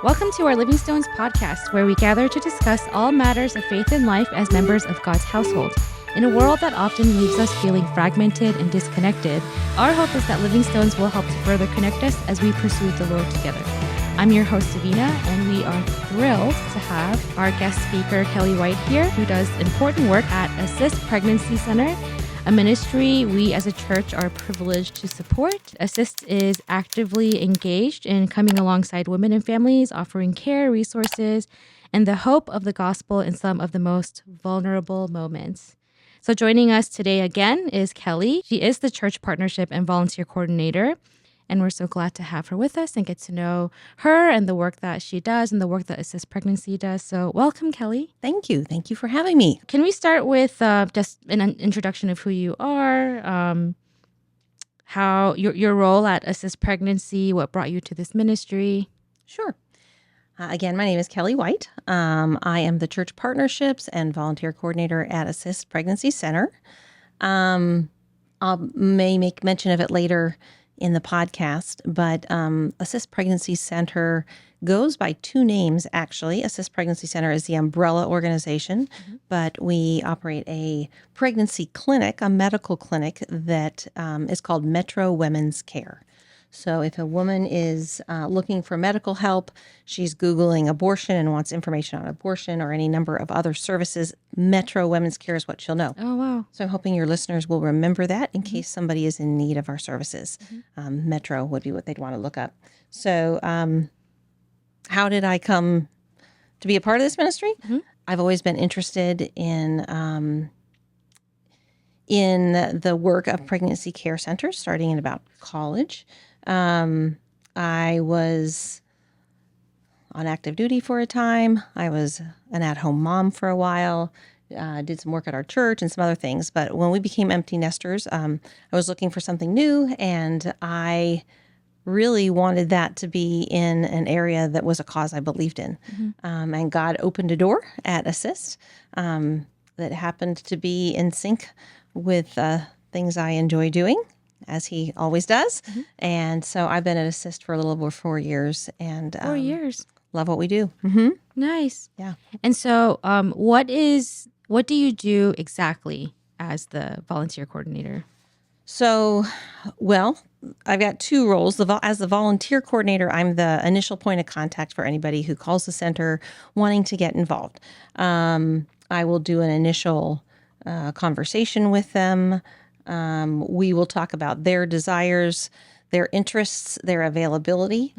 Welcome to our Living Stones podcast, where we gather to discuss all matters of faith and life as members of God's household. In a world that often leaves us feeling fragmented and disconnected, our hope is that Living Stones will help to further connect us as we pursue the Lord together. I'm your host, Davina, and we are thrilled to have our guest speaker, Kelly White, here, who does important work at Assist Pregnancy Center, a ministry we as a church are privileged to support. Assist is actively engaged in coming alongside women and families, offering care, resources, and the hope of the gospel in some of the most vulnerable moments. So joining us today again is Kelly. She is the church partnership and volunteer coordinator, and we're so glad to have her with us and get to know her and the work that she does and the work that Assist Pregnancy does. So welcome, Kelly. Thank you. Thank you for having me. Can we start with just an introduction of who you are, how your role at Assist Pregnancy, what brought you to this ministry? Sure. Again, my name is Kelly White. I am the church partnerships and volunteer coordinator at Assist Pregnancy Center. I may make mention of it later in the podcast, but Assist Pregnancy Center goes by two names, actually. Assist Pregnancy Center is the umbrella organization, but we operate a pregnancy clinic, a medical clinic that is called Metro Women's Care. So if a woman is looking for medical help, she's Googling abortion and wants information on abortion or any number of other services, Metro Women's Care is what she'll know. Oh, wow. So I'm hoping your listeners will remember that in case somebody is in need of our services. Metro would be what they'd want to look up. So how did I come to be a part of this ministry? I've always been interested in the work of pregnancy care centers, starting in about college. I was on active duty for a time. I was an at-home mom for a while, did some work at our church and some other things. But when we became empty nesters, I was looking for something new, and I really wanted that to be in an area that was a cause I believed in. And God opened a door at Assist that happened to be in sync with things I enjoy doing, as he always does. And so I've been at Assist for a little over 4 years, and 4 years. Love what we do. Nice. Yeah. And so what do you do exactly as the volunteer coordinator? So, well, I've got two roles. As the volunteer coordinator, I'm the initial point of contact for anybody who calls the center wanting to get involved. I will do an initial conversation with them. We will talk about their desires, their interests, their availability.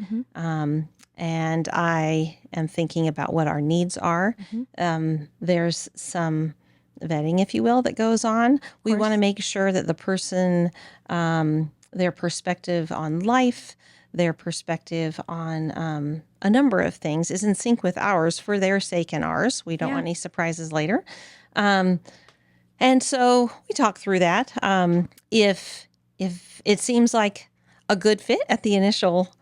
And I am thinking about what our needs are. There's some vetting, if you will, that goes on. We want to make sure that the person, their perspective on life, their perspective on a number of things is in sync with ours for their sake and ours. We don't want any surprises later. And so we talk through that. If it seems like a good fit at the initial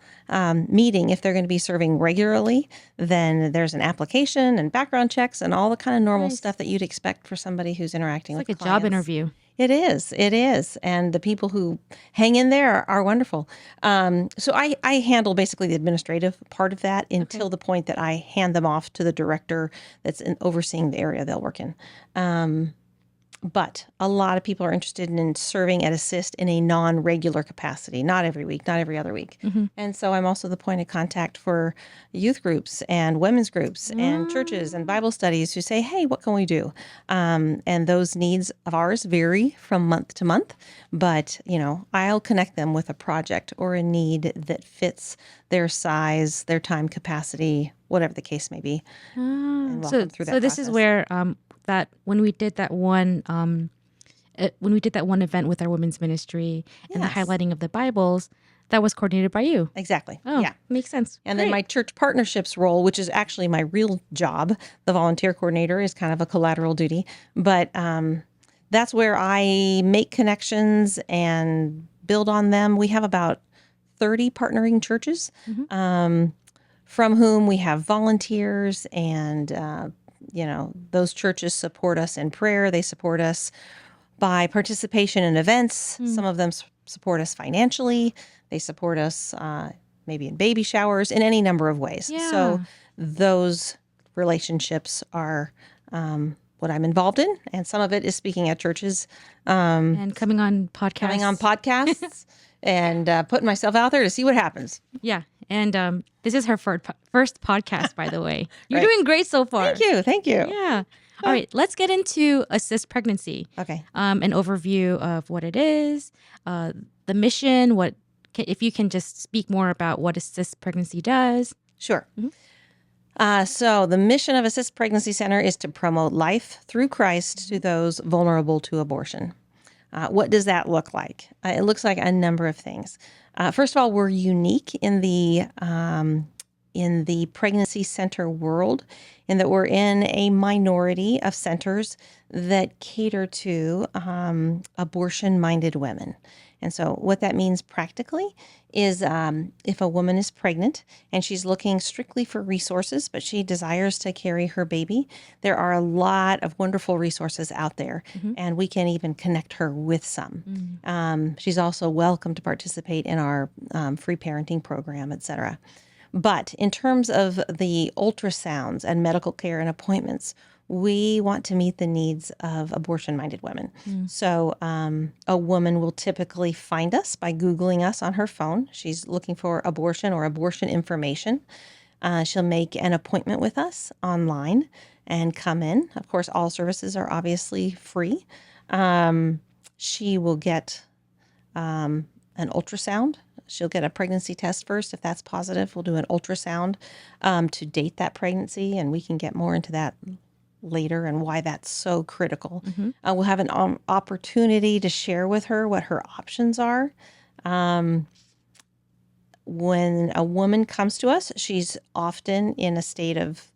meeting, if they're going to be serving regularly, then there's an application and background checks and all the kind of normal stuff that you'd expect for somebody who's interacting with clients. It's like a job interview. It is. And the people who hang in there are wonderful. So I handle basically the administrative part of that until the point that I hand them off to the director that's overseeing the area they'll work in. But a lot of people are interested in serving at Assist in a non-regular capacity, not every week, not every other week. And so I'm also the point of contact for youth groups and women's groups and churches and Bible studies who say, hey, what can we do? And those needs of ours vary from month to month. But, I'll connect them with a project or a need that fits their size, their time capacity, whatever the case may be. And walk them through that so this process. is where that when we did that one event with our women's ministry and the highlighting of the Bibles, that was coordinated by you. Exactly. Oh, yeah. Makes sense. And then my church partnerships role, which is actually my real job, the volunteer coordinator, is kind of a collateral duty. But that's where I make connections and build on them. We have about 30 partnering churches from whom we have volunteers, and those churches support us in prayer. They support us by participation in events. Some of them support us financially. They support us maybe in baby showers, in any number of ways. Yeah. So those relationships are what I'm involved in, and some of it is speaking at churches, And coming on podcasts. And putting myself out there to see what happens. Yeah. And this is her first podcast, by the way. You're Right. doing great so far. Thank you. Yeah. All right. Let's get into assist pregnancy. Okay. An overview of what it is, the mission, if you can just speak more about what assist pregnancy does. Sure. So the mission of Assist Pregnancy Center is to promote life through Christ to those vulnerable to abortion. What does that look like? It looks like a number of things. First of all, we're unique in the pregnancy center world in that we're in a minority of centers that cater to abortion-minded women. And so what that means practically is if a woman is pregnant and she's looking strictly for resources, but she desires to carry her baby, there are a lot of wonderful resources out there, and we can even connect her with some. She's also welcome to participate in our free parenting program, et cetera. But in terms of the ultrasounds and medical care and appointments, we want to meet the needs of abortion-minded women. So a woman will typically find us by Googling us on her phone. She's looking for abortion or abortion information. She'll make an appointment with us online and come in. Of course, all services are obviously free. She will get an ultrasound. She'll get a pregnancy test first. If that's positive, we'll do an ultrasound to date that pregnancy, and we can get more into that later and why that's so critical. We'll have an opportunity to share with her what her options are. When a woman comes to us, she's often in a state of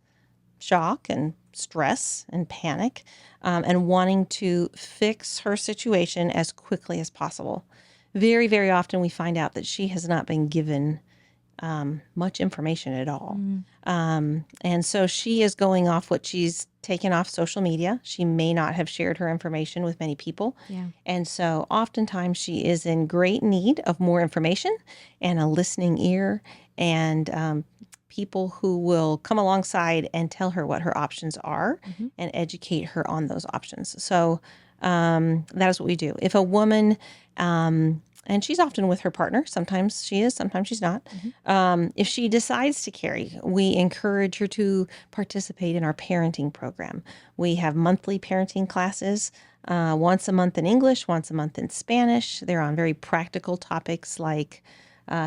shock and stress and panic and wanting to fix her situation as quickly as possible. Very, very often we find out that she has not been given much information at all. And so she is going off what she's taken off social media. She may not have shared her information with many people. And so oftentimes she is in great need of more information and a listening ear and people who will come alongside and tell her what her options are and educate her on those options. So that is what we do. If a woman, and she's often with her partner, sometimes she is, sometimes she's not. If she decides to carry, we encourage her to participate in our parenting program. We have monthly parenting classes, once a month in English, once a month in Spanish. They're on very practical topics like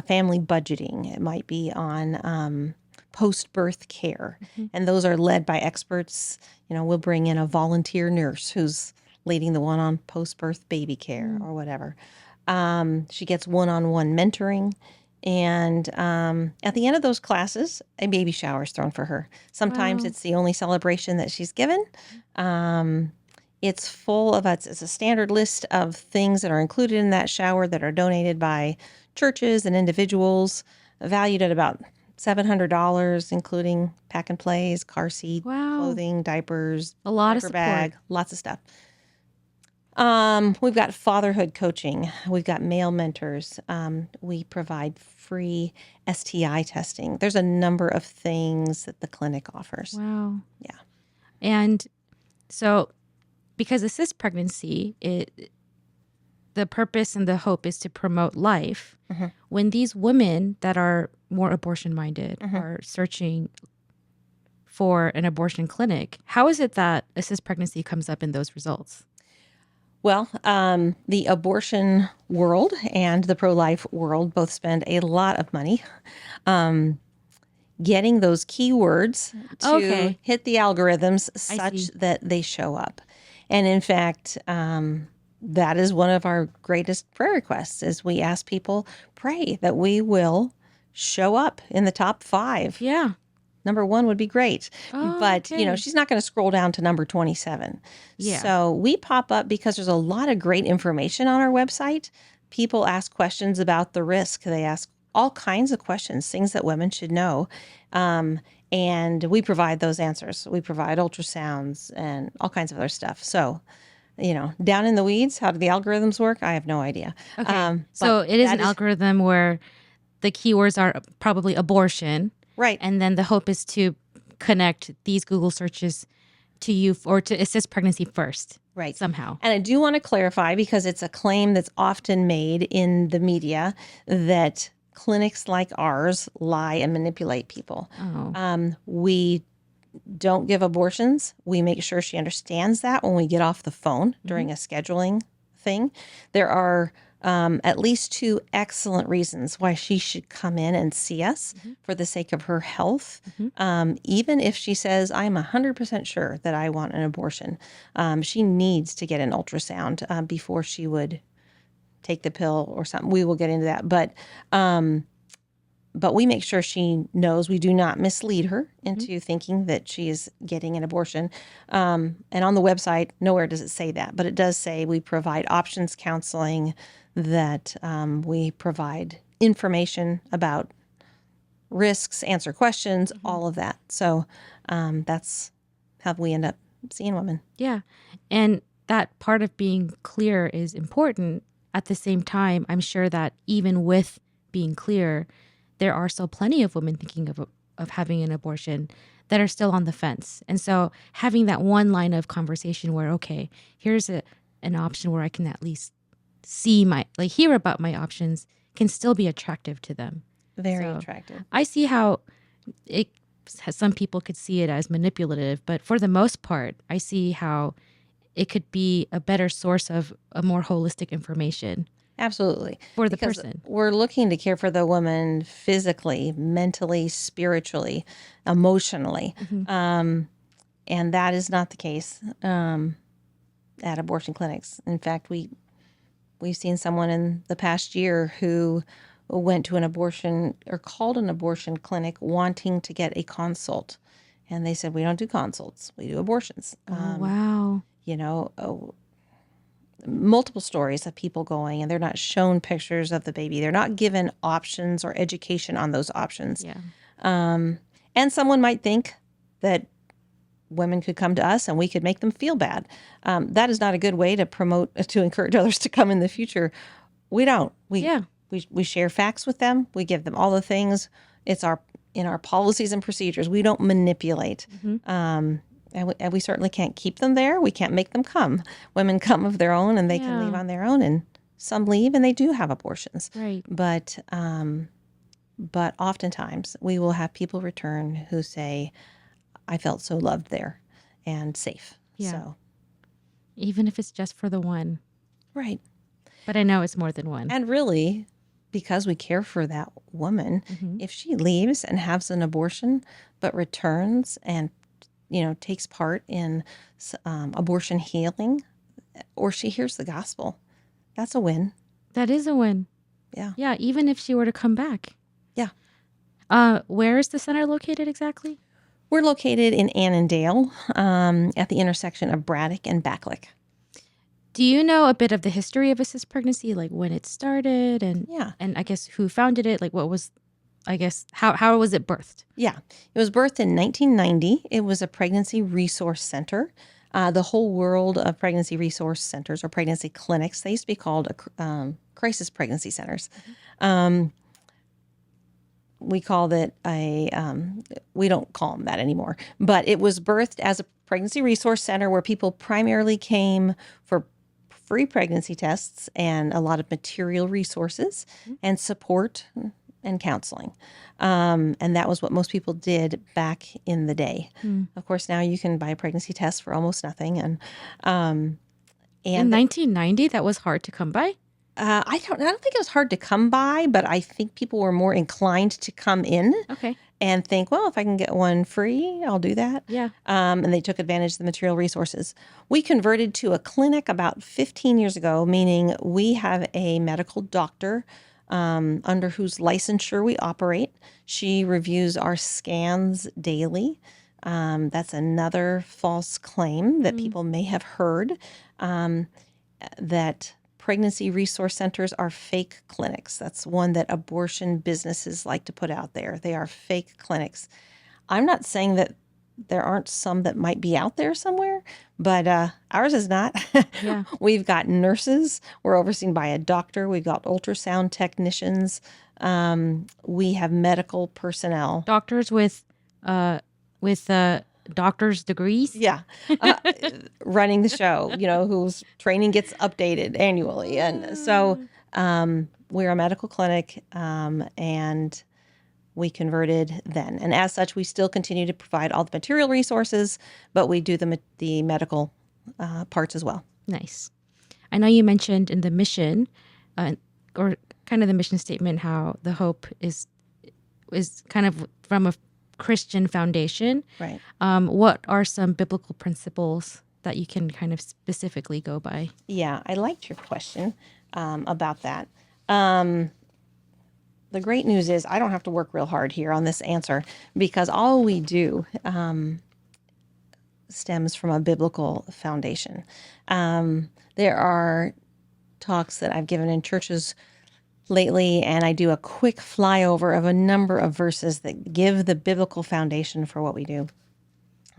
family budgeting. It might be on post-birth care. And those are led by experts. You know, we'll bring in a volunteer nurse who's leading the one on post-birth baby care or whatever. She gets one-on-one mentoring. And at the end of those classes, a baby shower is thrown for her. Sometimes it's the only celebration that she's given. It's full of, it's a standard list of things that are included in that shower that are donated by churches and individuals, valued at about $700, including pack and plays, car seat, clothing, diapers, a lot of diaper support. bag, lots of stuff. We've got fatherhood coaching. We've got male mentors. We provide free STI testing. There's a number of things that the clinic offers. Wow. Yeah. And so because assist pregnancy, the purpose and the hope is to promote life. When these women that are more abortion-minded are searching for an abortion clinic, how is it that assist pregnancy comes up in those results? Well, the abortion world and the pro-life world both spend a lot of money getting those keywords to hit the algorithms such that they show up. And in fact, that is one of our greatest prayer requests is we ask people, pray that we will show up in the top 5. Yeah. Number 1 would be great. But, you know, she's not going to scroll down to number 27. Yeah. So we pop up because there's a lot of great information on our website. People ask questions about the risk. They ask all kinds of questions, things that women should know. And we provide those answers. We provide ultrasounds and all kinds of other stuff. So, you know, down in the weeds, how do the algorithms work? I have no idea. Okay. So it is an algorithm where the keywords are probably abortion. Right. And then the hope is to connect these Google searches to you or to assist pregnancy first. Right. Somehow. And I do want to clarify, because it's a claim that's often made in the media, that clinics like ours lie and manipulate people. Oh. We don't give abortions. We make sure she understands that when we get off the phone during a scheduling thing. There are at least 2 excellent reasons why she should come in and see us for the sake of her health. Even if she says, I'm 100% sure that I want an abortion, she needs to get an ultrasound before she would take the pill or something. We will get into that. But we make sure she knows. We do not mislead her into thinking that she is getting an abortion. And on the website, nowhere does it say that, but it does say we provide options counseling, that we provide information about risks, answer questions, all of that. So that's how we end up seeing women. Yeah. And that part of being clear is important. At the same time, I'm sure that even with being clear, there are still plenty of women thinking of having an abortion that are still on the fence. And so having that one line of conversation where, okay, here's an option where I can at least hear about my options can still be attractive to them. Very attractive. I see how some people could see it as manipulative, but for the most part, I see how it could be a better source of a more holistic information. Absolutely. For the Because person. we're looking to care for the woman physically, mentally, spiritually, emotionally. And that is not the case at abortion clinics. In fact, we've seen someone in the past year who went to an abortion or called an abortion clinic wanting to get a consult. And they said, we don't do consults. We do abortions. Wow. Multiple stories of people going and they're not shown pictures of the baby. They're not given options or education on those options. Yeah. And someone might think that women could come to us and we could make them feel bad. That is not a good way to encourage others to come in the future. We don't. We share facts with them. We give them all the things. It's in our policies and procedures. We don't manipulate. And we certainly can't keep them there. We can't make them come. Women come of their own and they can leave on their own, and some leave and they do have abortions. Right. But oftentimes we will have people return who say, I felt so loved there and safe. Yeah. So. Even if it's just for the one. Right. But I know it's more than one. And really, because we care for that woman, if she leaves and has an abortion but returns and takes part in abortion healing, or she hears the gospel, that's a win. That is a win. Yeah. Yeah, even if she were to come back. Yeah. Where is the center located exactly? We're located in Annandale at the intersection of Braddock and Backlick. Do you know a bit of the history of assist pregnancy, like when it started and I guess who founded it? Like what was, I guess, how was it birthed? Yeah, it was birthed in 1990. It was a pregnancy resource center. The whole world of pregnancy resource centers or pregnancy clinics, they used to be called crisis pregnancy centers. We called it we don't call them that anymore, but it was birthed as a pregnancy resource center where people primarily came for free pregnancy tests and a lot of material resources and support and counseling. And that was what most people did back in the day. Of course, now you can buy a pregnancy test for almost nothing. And in 1990, that was hard to come by? I don't think it was hard to come by, but I think people were more inclined to come in and think, well, if I can get one free, I'll do that. Yeah. And they took advantage of the material resources. We converted to a clinic about 15 years ago, meaning we have a medical doctor under whose licensure we operate. She reviews our scans daily. That's another false claim that people may have heard, that pregnancy resource centers are fake clinics. That's one that abortion businesses like to put out there. They are fake clinics. I'm not saying that there aren't some that might be out there somewhere, but ours is not. Yeah. We've got nurses. We're overseen by a doctor. We've got ultrasound technicians. We have medical personnel. Doctors with doctor's degrees. Yeah. Running the show, whose training gets updated annually. And so we're a medical clinic, and we converted then. And as such, we still continue to provide all the material resources, but we do the medical parts as well. Nice. I know you mentioned in the mission, or kind of the mission statement, how the hope is kind of from a Christian foundation. Right. What are some biblical principles that you can kind of specifically go by? Yeah, I liked your question about that. The great news is I don't have to work real hard here on this answer, because all we do stems from a biblical foundation. There are talks that I've given in churches lately, and I do a quick flyover of a number of verses that give the biblical foundation for what we do.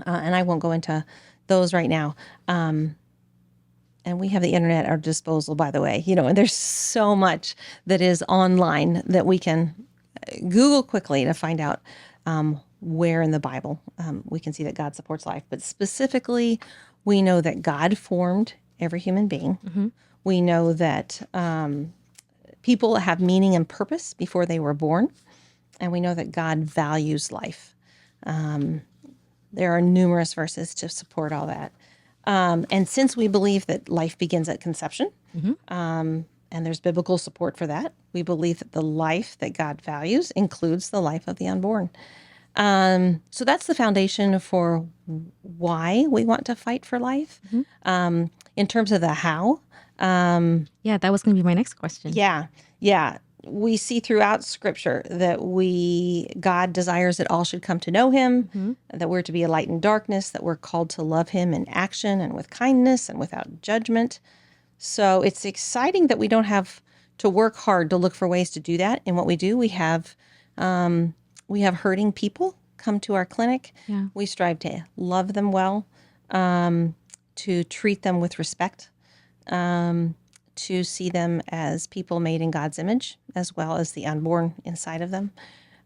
And I won't go into those right now. And we have the internet at our disposal, by the way, and there's so much that is online that we can Google quickly to find out where in the Bible we can see that God supports life. But specifically, we know that God formed every human being. Mm-hmm. We know that people have meaning and purpose before they were born. And we know that God values life. There are numerous verses to support all that. And since we believe that life begins at conception, mm-hmm. And there's biblical support for that, we believe that the life that God values includes the life of the unborn. So that's the foundation for why we want to fight for life. Mm-hmm. In terms of the how. Yeah, that was going to be my next question. Yeah. We see throughout Scripture that God desires that all should come to know Him, mm-hmm. that we're to be a light in darkness, that we're called to love Him in action and with kindness and without judgment. So it's exciting that we don't have to work hard to look for ways to do that. In what we do, we have hurting people come to our clinic. Yeah. We strive to love them well, to treat them with respect, to see them as people made in God's image, as well as the unborn inside of them.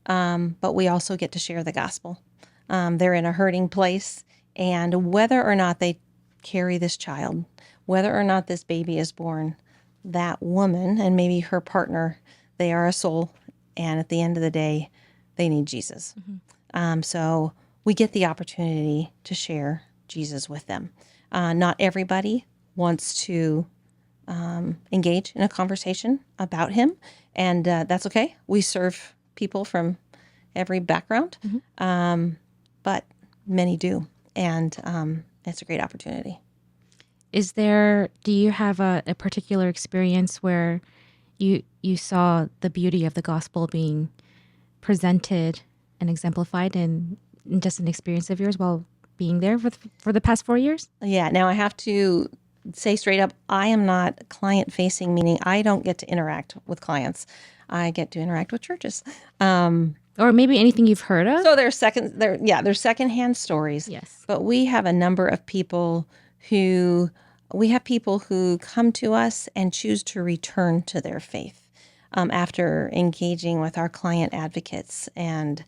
But we also get to share the gospel. They're in a hurting place, and whether or not they carry this child, whether or not this baby is born, that woman and maybe her partner, they are a soul, and at the end of the day, they need Jesus. Mm-hmm. So we get the opportunity to share Jesus with them. Not everybody wants to engage in a conversation about Him, and that's okay. We serve people from every background, mm-hmm. But many do, and it's a great opportunity. Do you have a particular experience where you saw the beauty of the gospel being presented and exemplified in just an experience of yours while being there for the past 4 years? Yeah. Now I have to say straight up, I am not client facing, meaning I don't get to interact with clients. I get to interact with churches. Or maybe anything you've heard of. So there's secondhand stories. Yes. But we have a number of people who come to us and choose to return to their faith after engaging with our client advocates. And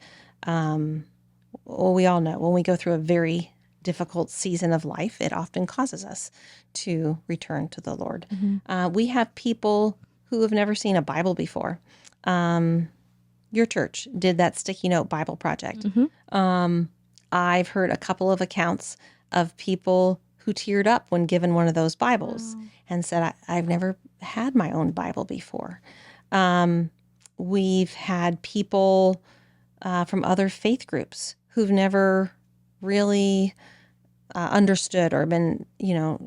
we all know when we go through a very difficult season of life, it often causes us to return to the Lord. Mm-hmm. We have people who have never seen a Bible before. Your church did that sticky note Bible project. Mm-hmm. I've heard a couple of accounts of people who teared up when given one of those Bibles and said, I've never had my own Bible before. We've had people from other faith groups who've never really understood or been,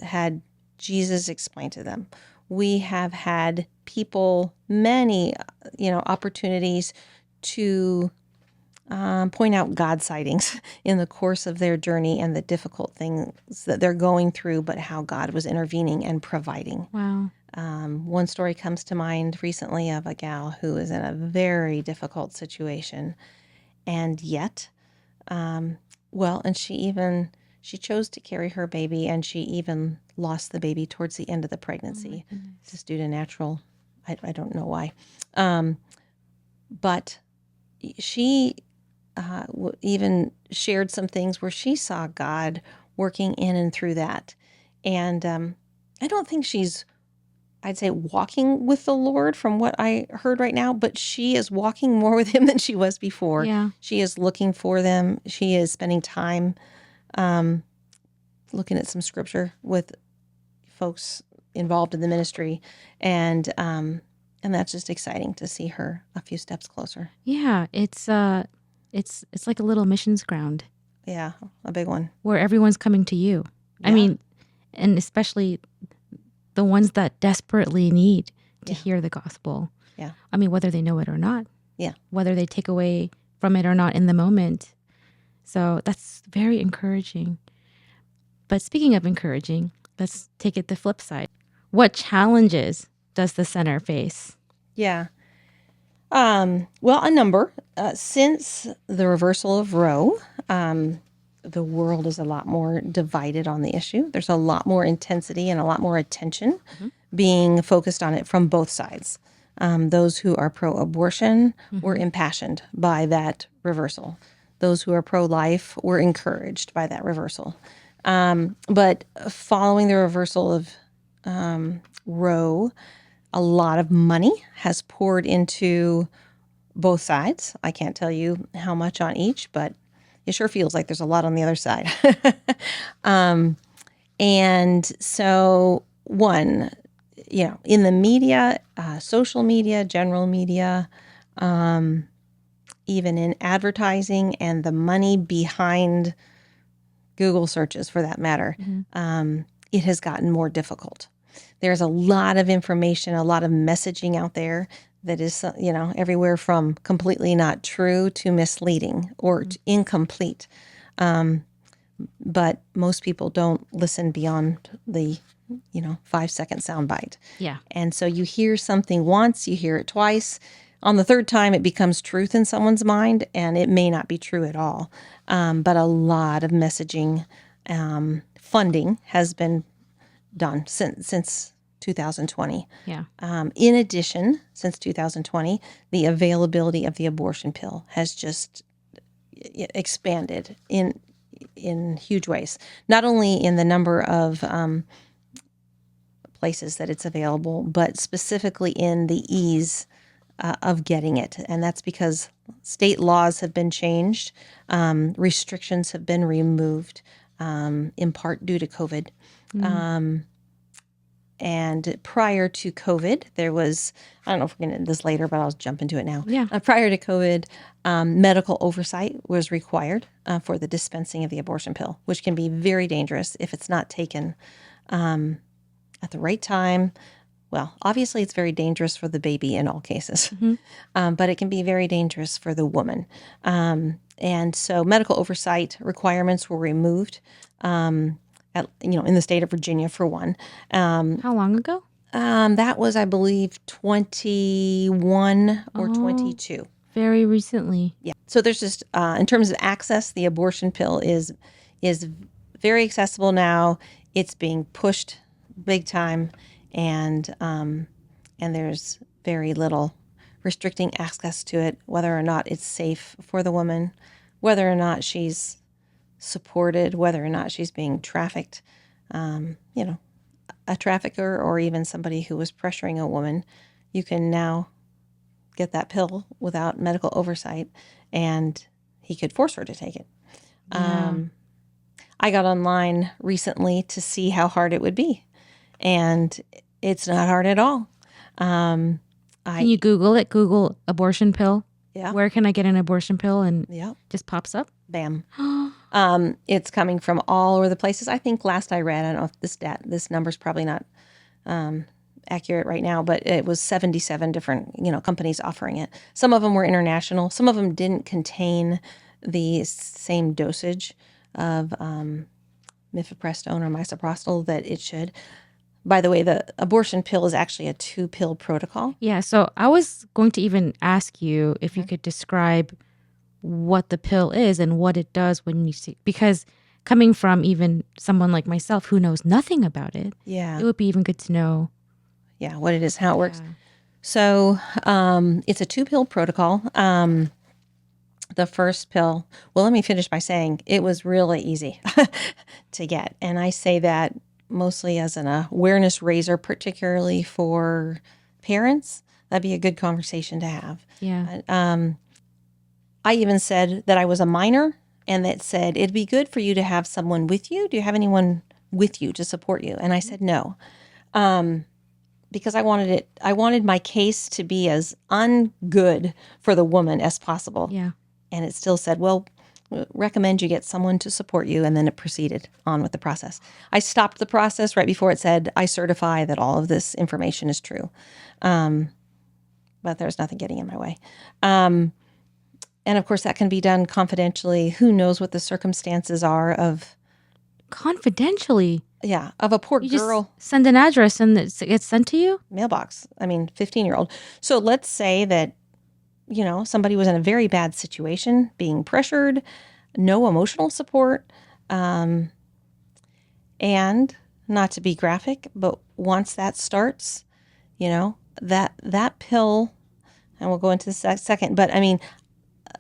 had Jesus explained to them. We have had people, many, opportunities to point out God sightings in the course of their journey and the difficult things that they're going through, but how God was intervening and providing. Wow. One story comes to mind recently of a gal who is in a very difficult situation, and yet, and she chose to carry her baby, and she even lost the baby towards the end of the pregnancy, just due to natural, I don't know why. But she even shared some things where she saw God working in and through that. And I don't think she's, I'd say, walking with the Lord from what I heard right now, but she is walking more with him than she was before. Yeah. She is looking for them. She is spending time looking at some scripture with folks involved in the ministry. And that's just exciting to see her a few steps closer. Yeah. It's like a little missions ground Yeah, a big one. where everyone's coming to you. I Yeah. mean, and especially the ones that desperately need to Yeah. hear the gospel. Yeah. I mean, whether they know it or not. Yeah. Whether they take away from it or not in the moment. So that's very encouraging. But speaking of encouraging, let's take it the flip side. What challenges does the center face? Yeah. Well, a number. Since the reversal of Roe, the world is a lot more divided on the issue. There's a lot more intensity and a lot more attention being focused on it from both sides. Those who are pro-abortion were impassioned by that reversal. Those who are pro-life were encouraged by that reversal. But following the reversal of Roe, a lot of money has poured into both sides. I can't tell you how much on each, but it sure feels like there's a lot on the other side. And so, one, in the media, social media, general media, even in advertising and the money behind Google searches for that matter, it has gotten more difficult. There's a lot of information, a lot of messaging out there that is, everywhere from completely not true to misleading or incomplete. But most people don't listen beyond the, 5-second soundbite. Yeah. And so you hear something once, you hear it twice. On the third time, it becomes truth in someone's mind, and it may not be true at all. But a lot of messaging funding has been done since 2020. Yeah. In addition, since 2020, the availability of the abortion pill has just expanded in huge ways. Not only in the number of places that it's available, but specifically in the ease of getting it. And that's because state laws have been changed, restrictions have been removed, in part due to COVID. And prior to COVID, there was, I don't know if we're going to get into this later, but I'll jump into it now. Yeah. Prior to COVID, medical oversight was required for the dispensing of the abortion pill, which can be very dangerous if it's not taken at the right time. Well, obviously, it's very dangerous for the baby in all cases, but it can be very dangerous for the woman. And so medical oversight requirements were removed in the state of Virginia, for one. How long ago? That was, I believe, 21 or 22. Very recently. Yeah. So there's just, in terms of access, the abortion pill is very accessible now. It's being pushed big time, and there's very little restricting access to it, whether or not it's safe for the woman, whether or not she's supported, whether or not she's being trafficked. A trafficker or even somebody who was pressuring a woman, you can now get that pill without medical oversight, and he could force her to take it. Yeah. I got online recently to see how hard it would be, and it's not hard at all. Can you Google it? Google abortion pill. Yeah. Where can I get an abortion pill? And Yeah. just pops up. Bam. It's coming from all over the places. I think last I read, I don't know if this number's probably not accurate right now, but it was 77 different, companies offering it. Some of them were international. Some of them didn't contain the same dosage of mifepristone or misoprostol that it should. By the way, the abortion pill is actually a 2-pill protocol. Yeah. So I was going to even ask you if you could describe what the pill is and what it does when you see, because coming from even someone like myself who knows nothing about it, Yeah. it would be even good to know. Yeah, what it is, how it works. Yeah. So it's a 2-pill protocol. The first pill, well, let me finish by saying it was really easy to get. And I say that mostly as an awareness raiser, particularly for parents. That'd be a good conversation to have. Yeah. I even said that I was a minor and that said, it'd be good for you to have someone with you. Do you have anyone with you to support you? And I said, no. Because I wanted my case to be as ungood for the woman as possible. Yeah. And it still said, well, recommend you get someone to support you. And then it proceeded on with the process. I stopped the process right before it said, I certify that all of this information is true. But there's nothing getting in my way. And of course, that can be done confidentially. Who knows what the circumstances are of Confidentially. of a poor You girl. just send an address and it gets sent to you? Mailbox. 15-year-old. So let's say that, somebody was in a very bad situation, being pressured, no emotional support, and not to be graphic, but once that starts, that pill, and we'll go into this second, but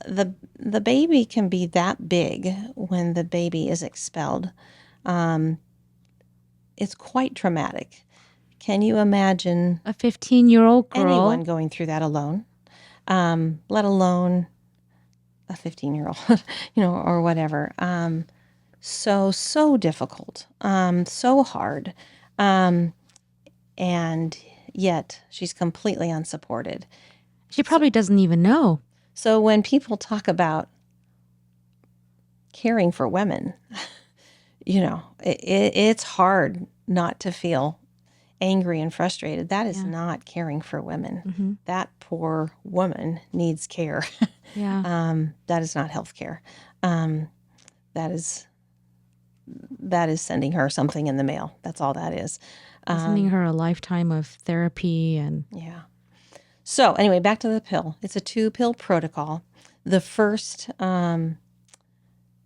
the baby can be that big when the baby is expelled. It's quite traumatic. Can you imagine A 15-year-old girl? anyone going through that alone? Let alone a 15-year-old, or whatever. So difficult, so hard. And yet she's completely unsupported. She probably doesn't even know. So when people talk about caring for women, it's hard not to feel angry and frustrated. That is not caring for women. Mm-hmm. That poor woman needs care. Yeah. That is not health care. That is sending her something in the mail. That's all that is. Sending her a lifetime of therapy and Yeah. So anyway, back to the pill. It's a 2-pill protocol. The first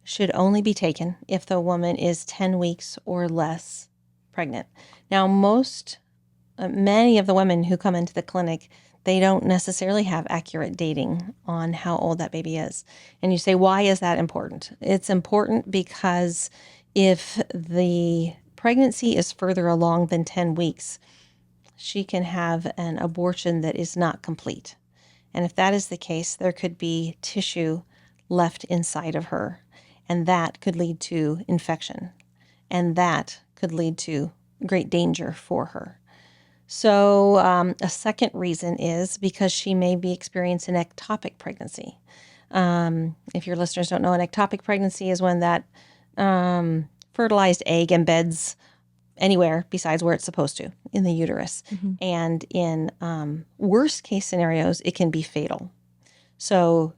should only be taken if the woman is 10 weeks or less pregnant. Now, many of the women who come into the clinic, they don't necessarily have accurate dating on how old that baby is. And you say, why is that important? It's important because if the pregnancy is further along than 10 weeks, she can have an abortion that is not complete. And if that is the case, there could be tissue left inside of her, and that could lead to infection, and that could lead to great danger for her. So a second reason is because she may be experiencing an ectopic pregnancy. If your listeners don't know, an ectopic pregnancy is when that fertilized egg embeds anywhere besides where it's supposed to, in the uterus. Mm-hmm. And in worst case scenarios, it can be fatal. So,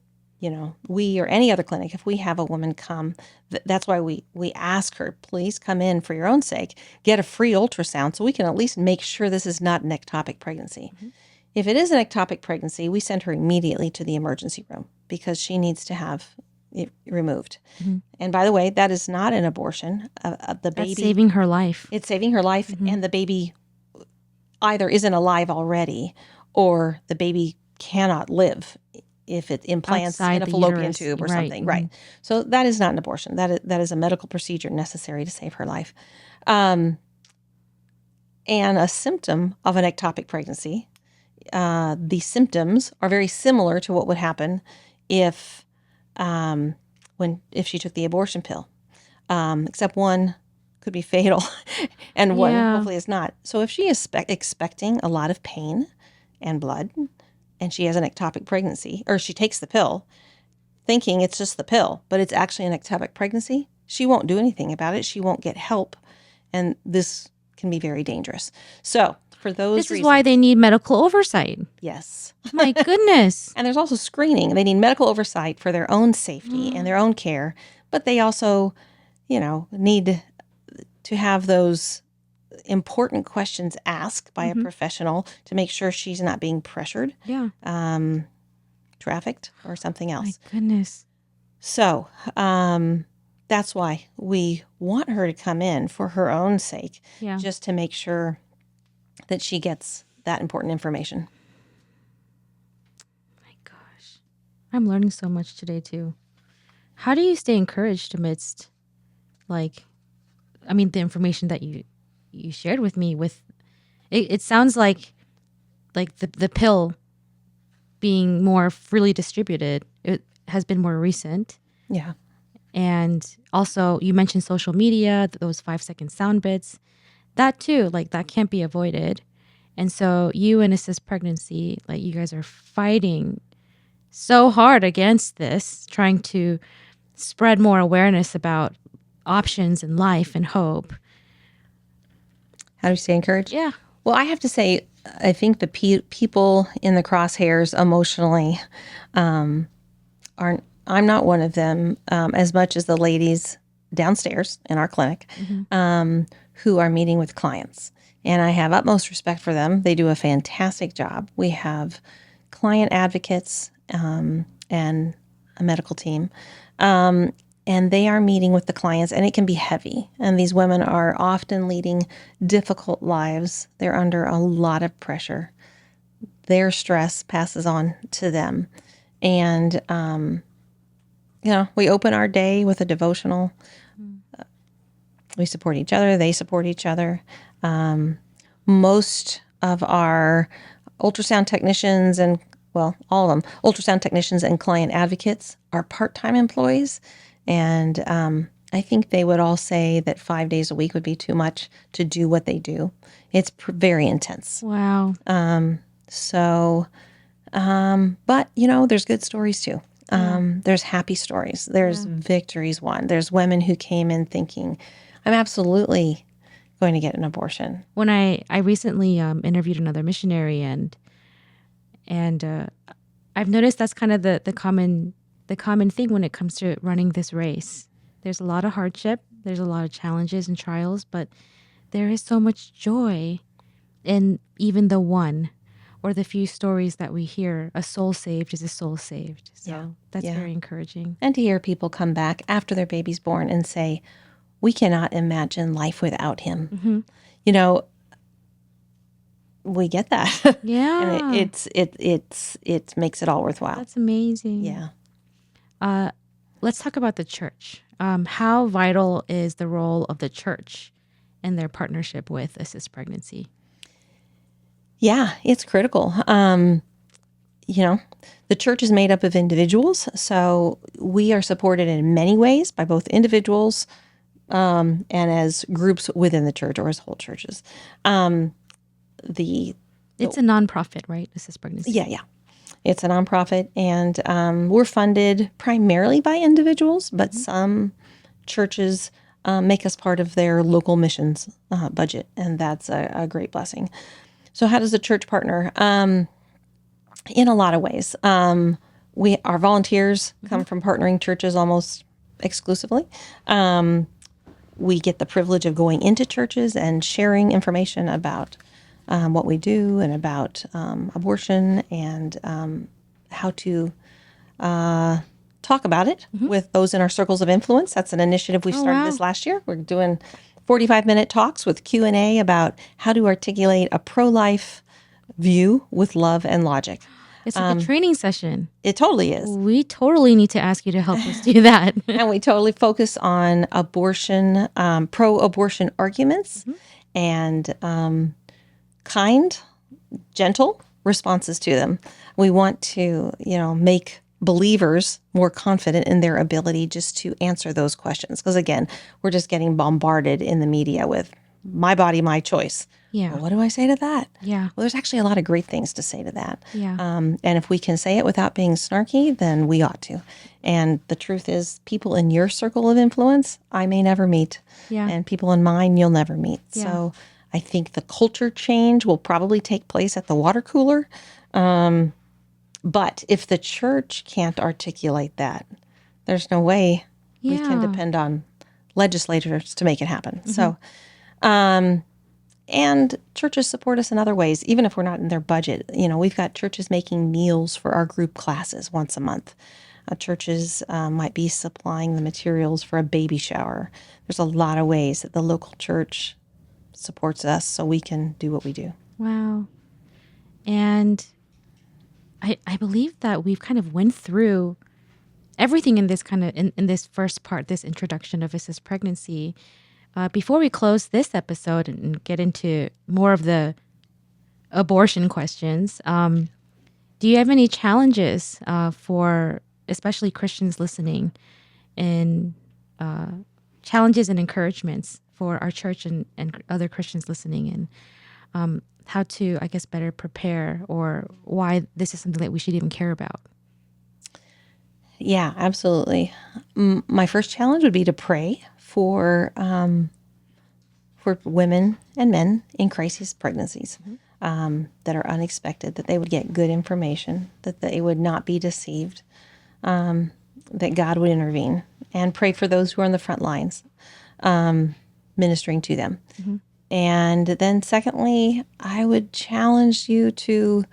we or any other clinic, if we have a woman come, that's why we ask her, please come in for your own sake, get a free ultrasound so we can at least make sure this is not an ectopic pregnancy. Mm-hmm. If it is an ectopic pregnancy, we send her immediately to the emergency room because she needs to have it removed. Mm-hmm. And by the way, that is not an abortion. The baby, that's saving her life. It's saving her life, mm-hmm. And the baby either isn't alive already or the baby cannot live if it implants outside in a fallopian tube or something. Mm-hmm. Right. So that is not an abortion. That is a medical procedure necessary to save her life. And a symptom of an ectopic pregnancy, the symptoms are very similar to what would happen if she took the abortion pill, except one could be fatal and one hopefully is not. So if she is expecting a lot of pain and blood and she has an ectopic pregnancy, or she takes the pill thinking it's just the pill, but it's actually an ectopic pregnancy, she won't do anything about it. She won't get help. And this can be very dangerous. So for those reasons. This is why they need medical oversight. Yes. My goodness. And there's also screening. They need medical oversight for their own safety and their own care. But they also, need to have those important questions asked by mm-hmm. a professional to make sure she's not being pressured, trafficked, or something else. My goodness. So that's why we want her to come in for her own sake, just to make sure that she gets that important information. I'm learning so much today too. How do you stay encouraged amidst, like, I mean, the information that you shared with me? With it sounds like the pill being more freely distributed. It has been more recent. Yeah. And also, you mentioned social media, those 5-second sound bits. That too, like that can't be avoided. And so, you and Assist Pregnancy, like you guys are fighting so hard against this, trying to spread more awareness about options in life and hope. How do you stay encouraged? Yeah. Well, I have to say, I think the people in the crosshairs emotionally aren't. I'm not one of them, as much as the ladies downstairs in our clinic who are meeting with clients. And I have utmost respect for them. They do a fantastic job. We have client advocates and a medical team. And they are meeting with the clients, and it can be heavy. And these women are often leading difficult lives. They're under a lot of pressure. Their stress passes on to them. And, we open our day with a devotional. We support each other. They support each other. Most of our ultrasound technicians and, well, all of them, ultrasound technicians and client advocates are part-time employees. And I think they would all say that 5 days a week would be too much to do what they do. It's very intense. Wow. But, there's good stories too. There's happy stories. There's victories won. There's women who came in thinking, I'm absolutely going to get an abortion. When I recently interviewed another missionary, and I've noticed that's kind of the common thing when it comes to running this race. There's a lot of hardship, there's a lot of challenges and trials, but there is so much joy in even the one or the few stories that we hear. A soul saved is a soul saved. So that's very encouraging. And to hear people come back after their baby's born and say, we cannot imagine life without him. Mm-hmm. We get that. Yeah. And it makes it all worthwhile. That's amazing. Yeah. Let's talk about the church. How vital is the role of the church in their partnership with Assist Pregnancy? Yeah, it's critical. The church is made up of individuals, so we are supported in many ways by both individuals and as groups within the church or as whole churches. It's a nonprofit, right? Assist Pregnancy. Yeah. It's a nonprofit, and we're funded primarily by individuals, but some churches make us part of their local missions budget, and that's a great blessing. So how does the church partner? In a lot of ways. Our volunteers come from partnering churches almost exclusively. We get the privilege of going into churches and sharing information about what we do and about abortion and how to talk about it with those in our circles of influence. That's an initiative we started this last year. We're doing 45-minute talks with Q&A about how to articulate a pro-life view with love and logic. It's like a training session. It totally is. We totally need to ask you to help us do that. And we totally focus on abortion, pro-abortion arguments and kind, gentle responses to them. We want to, make believers more confident in their ability just to answer those questions. Because again, we're just getting bombarded in the media with my body, my choice. Yeah. Well, what do I say to that? Yeah. Well, there's actually a lot of great things to say to that. Yeah. And if we can say it without being snarky, then we ought to. And the truth is, people in your circle of influence, I may never meet. Yeah. And people in mine, you'll never meet. Yeah. So I think the culture change will probably take place at the water cooler. But if the church can't articulate that, there's no way we can depend on legislators to make it happen. So, and churches support us in other ways, even if we're not in their budget. We've got churches making meals for our group classes once a month. Churches might be supplying the materials for a baby shower. There's a lot of ways that the local church supports us so we can do what we do. Wow. And I believe that we've kind of went through everything in this in this first part, this introduction of assist pregnancy. Before we close this episode and get into more of the abortion questions, do you have any challenges for especially Christians listening, and challenges and encouragements for our church and other Christians listening, and how to, I guess, better prepare, or why this is something that we should even care about? Yeah, absolutely. My first challenge would be to pray for women and men in crisis pregnancies that are unexpected, that they would get good information, that they would not be deceived, that God would intervene, and pray for those who are on the front lines, ministering to them. Mm-hmm. And then secondly, I would challenge you to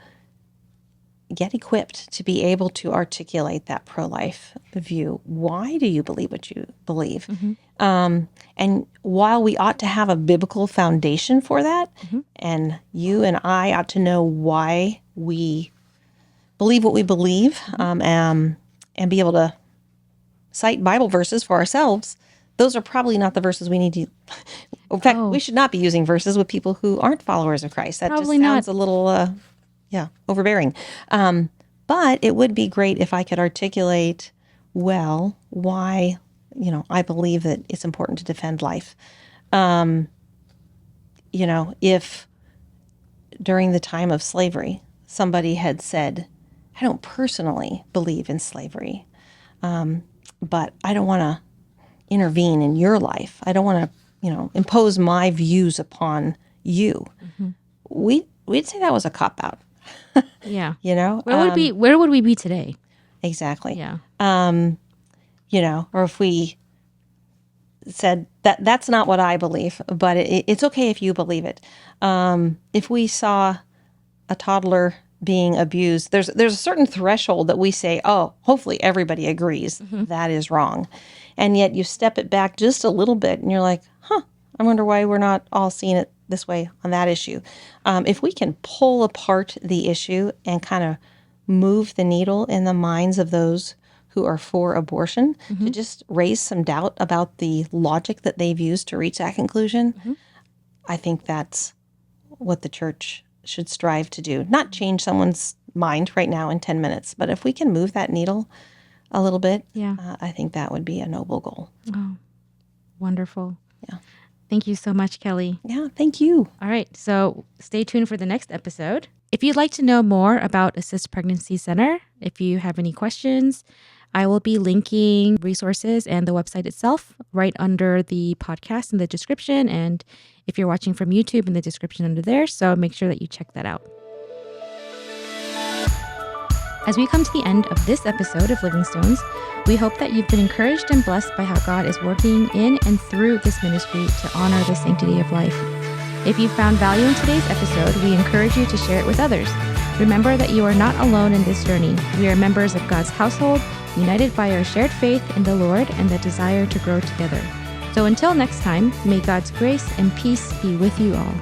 get equipped to be able to articulate that pro-life view. Why do you believe what you believe? Mm-hmm. And while we ought to have a biblical foundation for that, mm-hmm. and you and I ought to know why we believe what we believe, mm-hmm. And be able to cite Bible verses for ourselves, those are probably not the verses we need to. In fact, we should not be using verses with people who aren't followers of Christ. That probably just sounds a little, overbearing. But it would be great if I could articulate well why, I believe that it's important to defend life. If during the time of slavery, somebody had said, I don't personally believe in slavery, but I don't want to intervene in your life. I don't want to, impose my views upon you. Mm-hmm. We'd say that was a cop-out. Yeah. Where would we be today? Exactly. Yeah. Or if we said that's not what I believe, but it's okay if you believe it. If we saw a toddler being abused, there's a certain threshold that we say, oh, hopefully everybody agrees that is wrong. And yet you step it back just a little bit and you're like, I wonder why we're not all seeing it this way on that issue. If we can pull apart the issue and kind of move the needle in the minds of those who are for abortion, to just raise some doubt about the logic that they've used to reach that conclusion, I think that's what the church should strive to do. Not change someone's mind right now in 10 minutes, but if we can move that needle a little bit, I think that would be a noble goal. Oh, wonderful. Yeah. Thank you so much, Kelly. Yeah, thank you. All right, so stay tuned for the next episode. If you'd like to know more about Assist Pregnancy Center, if you have any questions, I will be linking resources and the website itself right under the podcast in the description. And if you're watching from YouTube, in the description under there. So make sure that you check that out. As we come to the end of this episode of Living Stones, we hope that you've been encouraged and blessed by how God is working in and through this ministry to honor the sanctity of life. If you found value in today's episode, we encourage you to share it with others. Remember that you are not alone in this journey. We are members of God's household, united by our shared faith in the Lord and the desire to grow together. So until next time, may God's grace and peace be with you all.